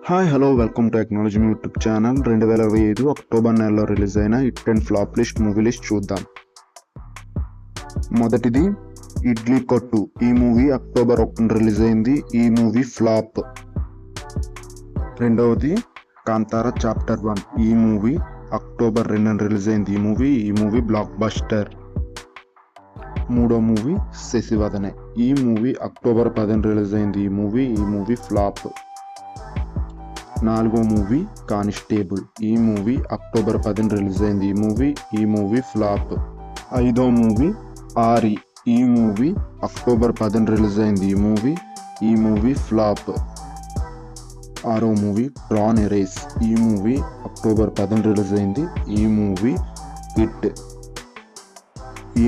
Hi hello welcome to technology YouTube channel. 2025 October నెలలో release అయిన hit and flop list movie list చూద్దాం. మొదటిది ఇడ్లీ కొట్టు. ఈ మూవీ అక్టోబర్ 1 రిలీజ్ అయింది. ఈ మూవీ ఫ్లాప్. రెండవది కాంతారా చాప్టర్ 1. ఈ మూవీ అక్టోబర్ 2 రిలీజ్ అయింది. ఈ మూవీ బ్లాక్ బస్టర్. మూడో మూవీ శశివదనే. ఈ మూవీ అక్టోబర్ 10 రిలీజ్ అయింది. ఈ మూవీ ఫ్లాప్. నాలుగో మూవీ కానిస్టేబుల్. ఈ మూవీ అక్టోబర్ 10 రిలీజ్ అయింది. ఈ మూవీ ఫ్లాప్. ఐదో మూవీ ఆరి. ఈ మూవీ అక్టోబర్ 10 రిలీజ్ అయింది. ఈ మూవీ ఫ్లాప్. ఆరో మూవీ ట్రాన్ ఎరేస్. ఈ మూవీ అక్టోబర్ 10 రిలీజ్ అయింది. ఈ మూవీ హిట్.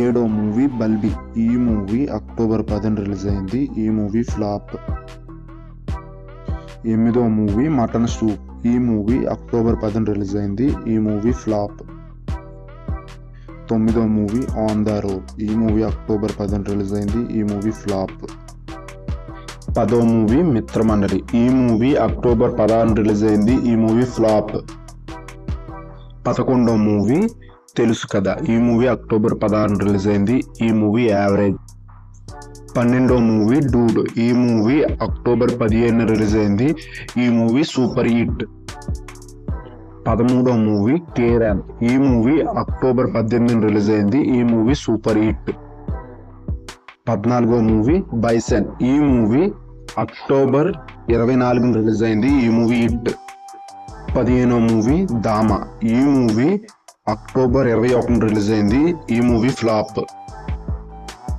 ఏడో మూవీ బల్బీ. ఈ మూవీ అక్టోబర్ 10 రిలీజ్ అయింది. ఈ మూవీ ఫ్లాప్. ఎనిమిదో మూవీ మటన్ సూప్. ఈ మూవీ అక్టోబర్ 10 రిలీజ్ అయింది. ఈ మూవీ ఫ్లాప్. తొమ్మిదో మూవీ ఆన్ ద రోడ్. ఈ మూవీ అక్టోబర్ 10 రిలీజ్ అయింది. ఈ మూవీ ఫ్లాప్. పదో మూవీ మిత్రమండలి. ఈ మూవీ అక్టోబర్ 16 రిలీజ్ అయింది. ఈ మూవీ ఫ్లాప్. 11వ మూవీ తెలుసు కదా. ఈ మూవీ అక్టోబర్ 16 రిలీజ్ అయింది. ఈ మూవీ యావరేజ్. 12వ మూవీ డూడ్. ఈ మూవీ అక్టోబర్ 15 రిలీజ్ అయింది. ఈ మూవీ సూపర్ హిట్. 13వ మూవీ కేరాన్. ఈ మూవీ అక్టోబర్ 18 రిలీజ్ అయింది. ఈ మూవీ సూపర్ హిట్. 14వ మూవీ బైసన్. ఈ మూవీ అక్టోబర్ 24 రిలీజ్ అయింది. ఈ మూవీ హిట్. 15వ మూవీ దామా. ఈ మూవీ అక్టోబర్ 21 రిలీజ్ అయింది. ఈ మూవీ ఫ్లాప్.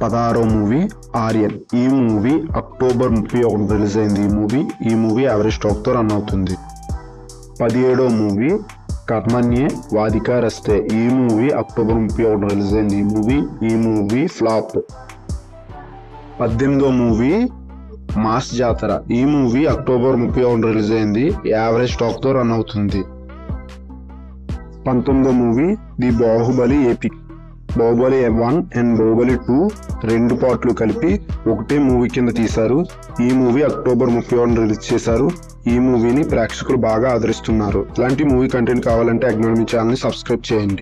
16వ మూవీ ఆర్యన్. ఈ మూవీ అక్టోబర్ 31 రిలీజ్ అయింది. ఈ మూవీ యావరేజ్ స్టాక్ తో రన్ అవుతుంది. 17వ మూవీ కర్మణ్యే వాదికారస్తే. ఈ మూవీ అక్టోబర్ 31 రిలీజ్ అయింది. ఈ మూవీ ఫ్లాప్. 18వ మూవీ మాస్ జాతర. ఈ మూవీ అక్టోబర్ 31 రిలీజ్ అయింది. యావరేజ్ స్టాక్ తో రన్ అవుతుంది. 19వ movie the Baahubali epic. Baahubali 1 and Baahubali 2 రెండు పార్ట్లు కలిపి ఒకటే మూవీ కింద తీశారు. ఈ మూవీ అక్టోబర్ 31 రిలీజ్ చేశారు. ఈ మూవీని ప్రేక్షకులు బాగా ఆదరిస్తున్నారు. ఇలాంటి మూవీ కంటెంట్ కావాలంటే అగ్నానమీ ఛానల్ని సబ్స్క్రైబ్ చేయండి.